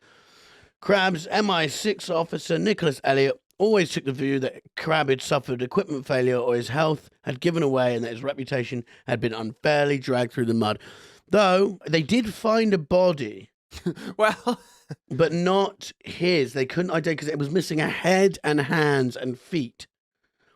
Crabb's MI6 officer, Nicholas Elliott, always took the view that Crabb had suffered equipment failure or his health had given away and that his reputation had been unfairly dragged through the mud. Though they did find a body, Well, but not his. They couldn't identify because it was missing a head and hands and feet,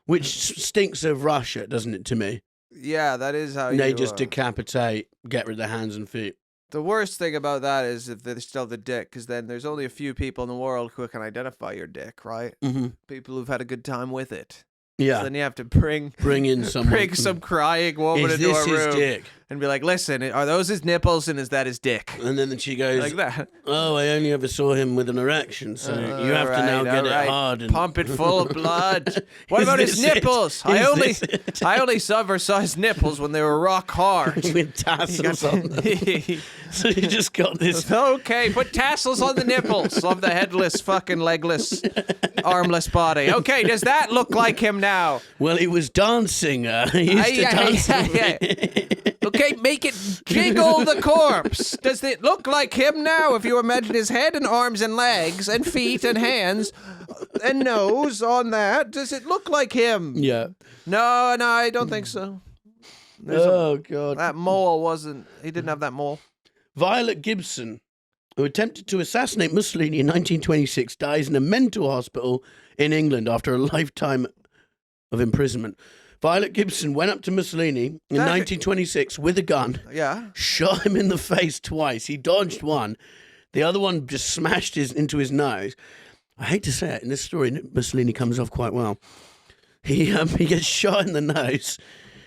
which stinks of Russia, doesn't it, to me? yeah, that is how They you... just decapitate, get rid of the hands and feet. The worst thing about that is if they still have the dick, because then there's only a few people in the world who can identify your dick, right? Mm-hmm. People who've had a good time with it. Yeah. So then you have to bring in someone. bring some crying woman Is into this a his room dick? and be like, listen, are those his nipples and is that his dick? And then she goes, Like that. oh, I only ever saw him with an erection, so you have to now get it hard. And... Pump it full of blood. What Is about his this it? nipples? I only ever saw his nipples when they were rock hard. with tassels on them. So you just got this... Okay, put tassels on the nipples of the headless, fucking legless, armless body. Okay, does that look like him now? Well, he was dancing. He used to dance. Okay, make it jiggle the corpse. Does it look like him now? If you imagine his head and arms and legs and feet and hands and nose on that, does it look like him? Yeah. No, I don't think so. God. That mole wasn't. He didn't have that mole. Violet Gibson, who attempted to assassinate Mussolini in 1926, dies in a mental hospital in England after a lifetime of imprisonment. Violet Gibson went up to Mussolini in 1926 with a gun, shot him in the face twice. He dodged one. The other one just smashed into his nose. I hate to say it, in this story, Mussolini comes off quite well. He gets shot in the nose.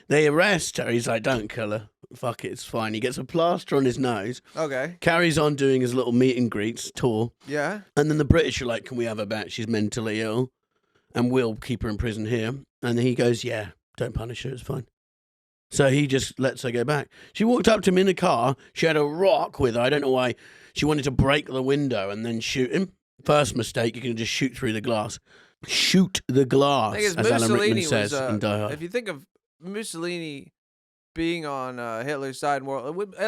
They arrest her. He's like, don't kill her. Fuck it, it's fine. He gets a plaster on his nose. Okay. Carries on doing his little meet and greets tour. Yeah. And then the British are like, can we have her back? She's mentally ill. And we'll keep her in prison here. And he goes, yeah, don't punish her. It's fine. So he just lets her go back. She walked up to him in a car. She had a rock with her. I don't know why. She wanted to break the window and then shoot him. First mistake, you can just shoot through the glass. Shoot the glass, as Alan Rickman says in Die Hard. If you think of Mussolini being on Hitler's side,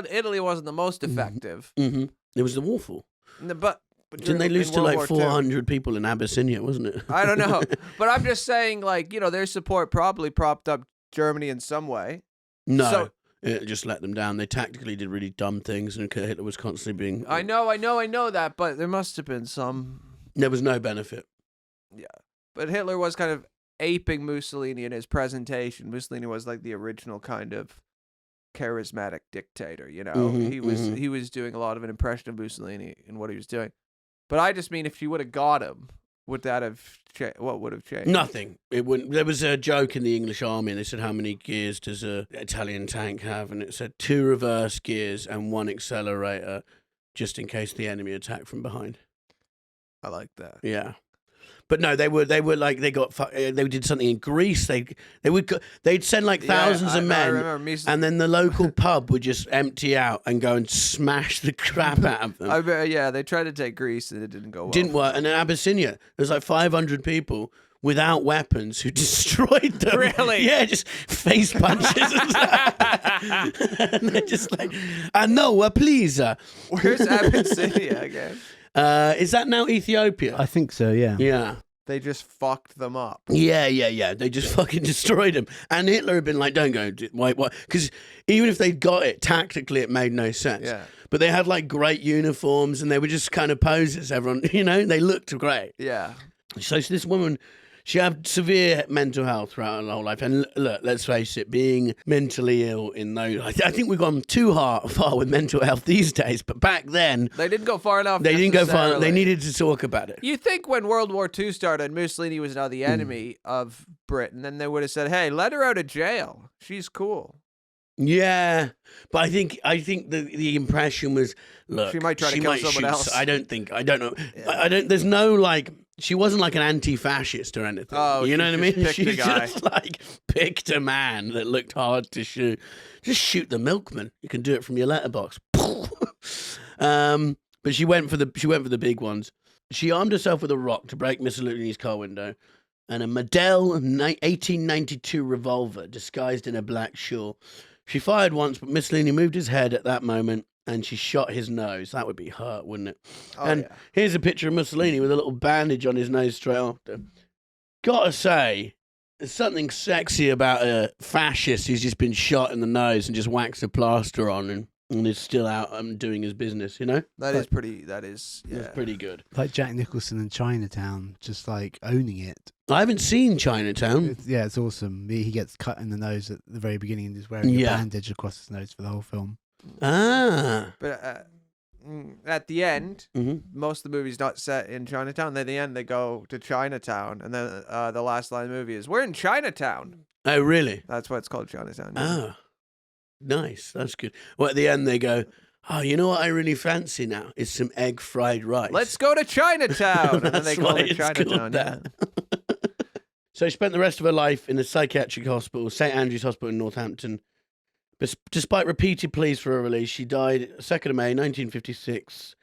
Italy wasn't the most effective. Mm-hmm. It was awful. But didn't they lose to like 400 people in Abyssinia, wasn't it? I don't know. But I'm just saying, like, their support probably propped up Germany in some way. No. So, it just let them down. They tactically did really dumb things, and Hitler was constantly being... I know that, but there must have been some... There was no benefit. Yeah. But Hitler was kind of aping Mussolini in his presentation. Mussolini was like the original kind of charismatic dictator, Mm-hmm, he was doing a lot of an impression of Mussolini in what he was doing. But I just mean, if you would have got him, would that have what would have changed? Nothing. It wouldn't. There was a joke in the English army, and they said, how many gears does a Italian tank have? And it said 2 reverse gears and 1 accelerator, just in case the enemy attacked from behind. I like that. Yeah. But no, they were like they did something in Greece. They'd send like thousands of men, and then the local pub would just empty out and go and smash the crap out of them. They tried to take Greece and it didn't go well. Didn't work. And in Abyssinia, there's like 500 people without weapons who destroyed them. Really? Yeah, just face punches. And they're just like, no, please. Where's Abyssinia again? Is that now Ethiopia? I think so, yeah. Yeah. They just fucked them up. Yeah. They just fucking destroyed him. And Hitler had been like, don't go. Why? Because even if they'd got it, tactically it made no sense. Yeah. But they had like great uniforms and they were just kind of poses. Everyone, they looked great. Yeah. So this woman, she had severe mental health throughout her whole life. And look, let's face it, being mentally ill in those... I think we've gone too far with mental health these days. But back then... They didn't go far enough. They didn't go far enough. They needed to talk about it. You think when World War II started, Mussolini was now the enemy of Britain, then they would have said, hey, let her out of jail. She's cool. Yeah, but I think the impression was, look, she might try to kill someone else. I don't know. Yeah. There's no like, she wasn't like an anti-fascist or anything. Oh, you know what I mean? She just like picked a man that looked hard to shoot. Just shoot the milkman. You can do it from your letterbox. But she went for the big ones. She armed herself with a rock to break Mussolini's car window. and a Model 1892 revolver disguised in a black shawl. She fired once, but Mussolini moved his head at that moment, and she shot his nose. That would be hurt, wouldn't it? Here's a picture of Mussolini with a little bandage on his nose straight after. Gotta say, there's something sexy about a fascist who's just been shot in the nose and just waxed a plaster on and is still out doing his business, you know? That's pretty good. Like Jack Nicholson in Chinatown, just like owning it. I haven't seen Chinatown. It's awesome. He gets cut in the nose at the very beginning and is wearing a bandage across his nose for the whole film. Ah. But at the end, most of the movie's not set in Chinatown. Then at the end, they go to Chinatown. And then the last line of the movie is, we're in Chinatown. Oh, really? That's why it's called Chinatown. Ah. Nice, that's good. Well, at the end they go, oh, you know what I really fancy now? It's some egg fried rice. Let's go to Chinatown. And then they call it Chinatown. Yeah. So she spent the rest of her life in a psychiatric hospital, St. Andrew's Hospital in Northampton. But despite repeated pleas for a release, she died 2nd of May, 1956,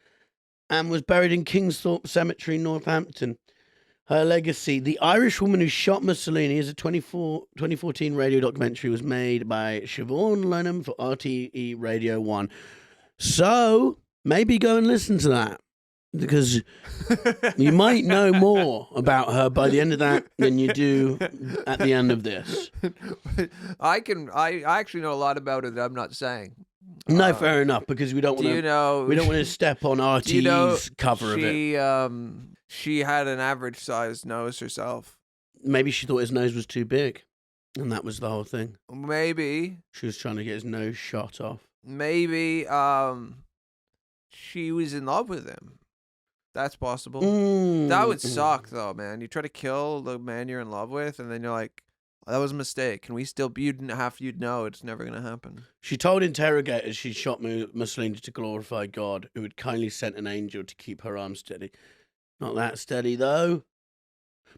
and was buried in Kingsthorpe Cemetery, Northampton. Her legacy, the Irish woman who shot Mussolini, is a 2014 radio documentary was made by Siobhan Lenham for RTE Radio 1. So, maybe go and listen to that, because you might know more about her by the end of that than you do at the end of this. I actually know a lot about her that I'm not saying. No, fair enough, because we don't want to. We don't want to step on RTE's cover of it. She had an average-sized nose herself. Maybe she thought his nose was too big, and that was the whole thing. Maybe. She was trying to get his nose shot off. Maybe she was in love with him. That's possible. That would suck, though, man. You try to kill the man you're in love with, and then you're like, oh, that was a mistake. And you'd know it's never going to happen. She told interrogators she shot Mussolini to glorify God, who had kindly sent an angel to keep her arm steady. Not that steady, though.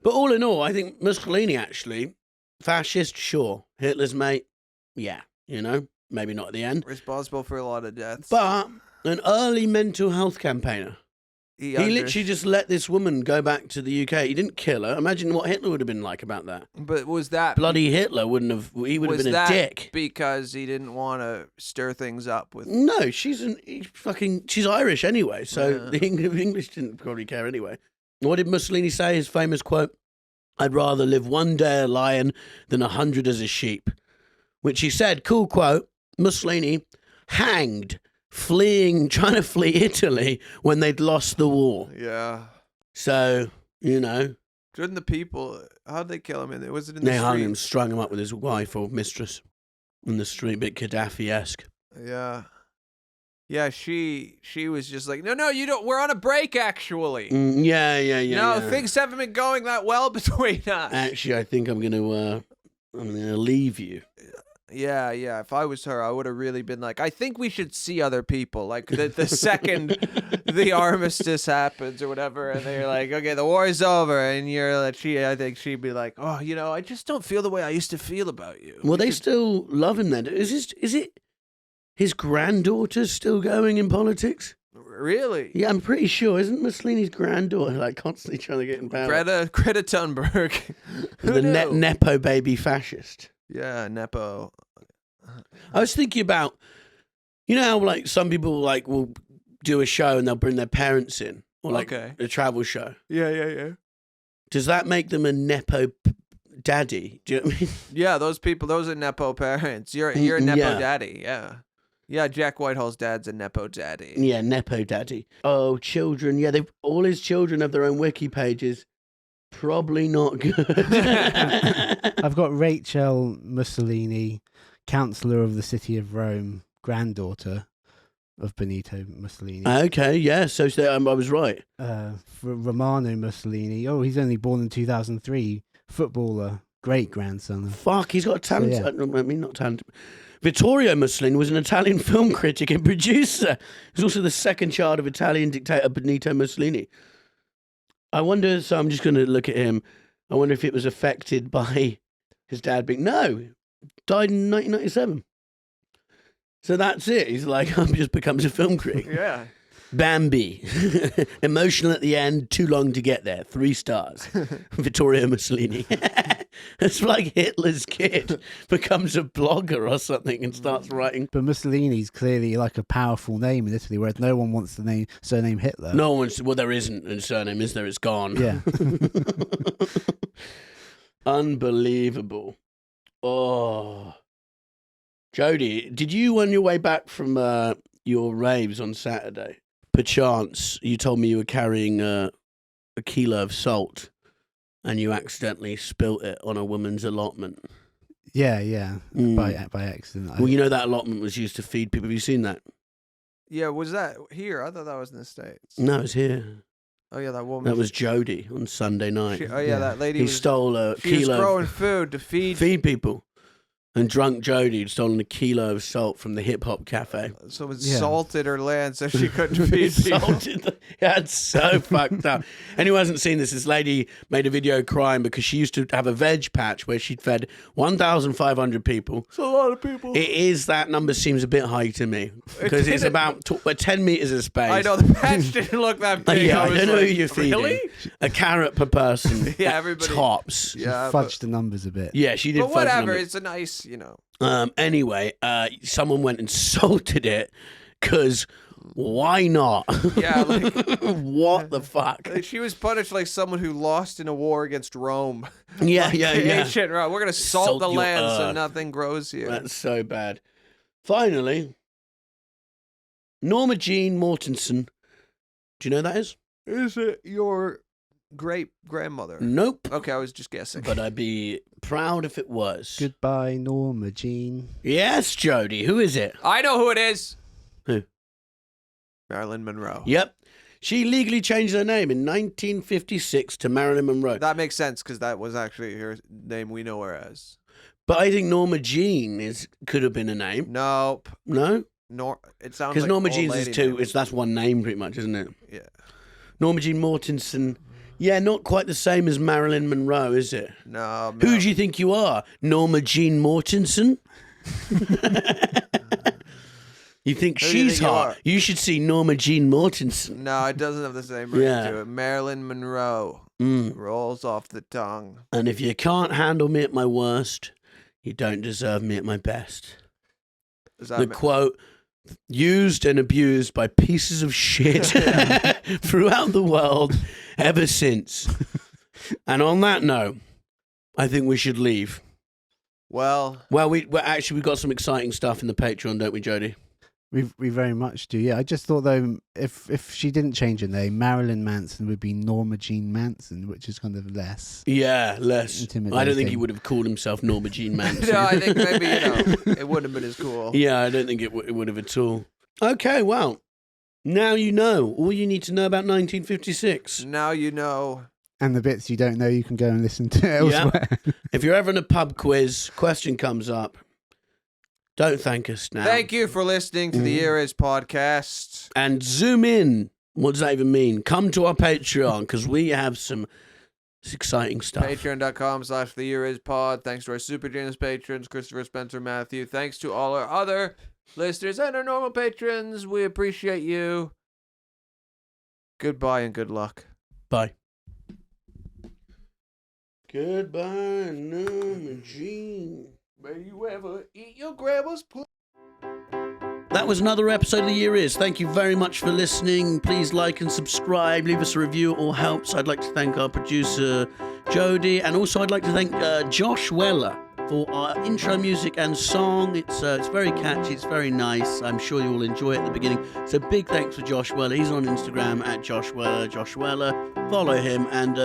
But all in all, I think Mussolini, actually, fascist, sure. Hitler's mate, yeah, you know, maybe not at the end. Responsible for a lot of deaths. But an early mental health campaigner. He literally just let this woman go back to the UK. He didn't kill her. Imagine what Hitler would have been like about that. But was that... Bloody Hitler wouldn't have... He would have been a dick. Because he didn't want to stir things up with... No, she's Irish anyway, so the English didn't probably care anyway. What did Mussolini say? His famous quote, I'd rather live one day a lion than 100 as a sheep. Which he said, cool quote, Mussolini hanged... trying to flee Italy when they'd lost the war. Yeah. So, you know. Couldn't the people, how'd they kill him? Was it in the street? They hung him, strung him up with his wife or mistress in the street, a bit Gaddafi-esque. Yeah. Yeah, she was just like, no, you don't, we're on a break, actually. Yeah. Things haven't been going that well between us. Actually, I think I'm going to leave you. Yeah. If I was her, I would have really been like, I think we should see other people. Like the second the armistice happens or whatever, and they're like, okay, the war is over, and I think she'd be like, oh, I just don't feel the way I used to feel about you. Well, they still love him then. Is it his granddaughter still going in politics? Really? Yeah, I'm pretty sure. Isn't Mussolini's granddaughter like constantly trying to get in power? Greta Thunberg. The Nepo baby fascist. Yeah, Nepo. I was thinking about, you know how like some people like will do a show and they'll bring their parents in, or like a travel show. Yeah. Does that make them a Nepo daddy? Do you know what I mean? Yeah, those are Nepo parents. You're a Nepo daddy. Yeah. Yeah, Jack Whitehall's dad's a Nepo daddy. Yeah, Nepo daddy. Oh, children. Yeah, all his children have their own wiki pages. Probably not good. I've got Rachel Mussolini, Councillor of the City of Rome, granddaughter of Benito Mussolini. Okay, yeah, so I was right. Romano Mussolini, he's only born in 2003, footballer, great-grandson. Fuck, he's got a talent. So, yeah. I mean, not talent. Vittorio Mussolini was an Italian film critic and producer. He was also the second child of Italian dictator Benito Mussolini. I wonder, so I'm just going to look at him. I wonder if it was affected by his dad being... No, died in 1997. So that's it. He's like, just becomes a film critic. Yeah. Bambi. Emotional at the end, too long to get there. 3 stars. Vittorio Mussolini. It's like Hitler's kid becomes a blogger or something and starts writing. But Mussolini's clearly like a powerful name in Italy, whereas no one wants the surname Hitler. No one's, well, there isn't a surname, is there? It's gone. Yeah. Unbelievable. Oh. Jody, did you, on your way back from your raves on Saturday, perchance, you told me you were carrying a kilo of salt and you accidentally spilt it on a woman's allotment? Yeah. By accident. Well, you know that allotment was used to feed people. Have you seen that? Yeah, was that here? I thought that was in the States. No, it was here. Oh, yeah, that woman. That was Jody on Sunday night. That lady He stole a she was kilo growing food to feed people. And drunk Jody had stolen a kilo of salt from the hip hop cafe. So it salted her land so she couldn't feed people. That's so fucked up. Anyone who hasn't seen this lady made a video crying because she used to have a veg patch where she'd fed 1,500 people. It's a lot of people. It is, that number seems a bit high to me because it's about 10 meters of space. I know, the patch didn't look that big. Yeah, I don't know who you're feeding. Really? A carrot per person. Yeah, everybody. Tops. Yeah, fudged the numbers a bit. Yeah, she did. But whatever, numbers. it's a nice, Anyway, someone went and salted it because why not? Yeah, like, what the fuck? She was punished like someone who lost in a war against Rome. Yeah, Like ancient Rome. We're gonna salt the your land so earth. nothing grows here. That's so bad. Finally, Norma Jean Mortenson. Do you know who that is? Is it your great grandmother? Nope. Okay, I was just guessing. But I'd be proud if it was. Goodbye, Norma Jean. Yes, Jody. Who is it? I know who it is. Who? Marilyn Monroe. Yep. She legally changed her name in 1956 to Marilyn Monroe. That makes sense because that was actually her name we know her as. But I think Norma Jean could have been a name. Nope. No? It sounds Because like Norma old Jean's lady is two. name. That's one name pretty much, isn't it? Yeah. Norma Jean Mortenson. Yeah, not quite the same as Marilyn Monroe, is it? No. Who do you think you are? Norma Jean Mortenson? You think Who do you she's think you hot? are? You should see Norma Jean Mortenson. No, it doesn't have the same ring Yeah. to it. Marilyn Monroe Mm. rolls off the tongue. And if you can't handle me at my worst, you don't deserve me at my best. Is that The quote, used and abused by pieces of shit throughout the world ever since. And on that note, I think we should leave. Well, we've got some exciting stuff in the Patreon, don't we, Jody? We very much do, yeah. I just thought, though, if she didn't change her name, Marilyn Manson would be Norma Jean Manson, which is kind of less. Yeah, less. Intimidating. I don't think he would have called himself Norma Jean Manson. no, I think maybe, it wouldn't have been as cool. Yeah, I don't think it would have at all. Okay, well, now you know all you need to know about 1956. Now you know. And the bits you don't know, you can go and listen to elsewhere. If you're ever in a pub quiz, question comes up, don't thank us now. Thank you for listening to the Eras podcast. And zoom in. What does that even mean? Come to our Patreon because we have some exciting stuff. Patreon.com/the Eras pod. Thanks to our super generous patrons, Christopher, Spencer, Matthew. Thanks to all our other listeners and our normal patrons. We appreciate you. Goodbye and good luck. Bye. Goodbye, Norma Jean. May you ever eat your grandma's That was another episode of The Year Is. Thank you very much for listening. Please like and subscribe. Leave us a review. It all helps. I'd like to thank our producer, Jody. And also I'd like to thank Josh Weller for our intro music and song. It's very catchy. It's very nice. I'm sure you'll enjoy it at the beginning. So big thanks for Josh Weller. He's on Instagram at Josh Weller. Josh Weller. Follow him and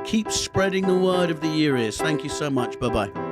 keep spreading the word of The Year Is. Thank you so much. Bye-bye.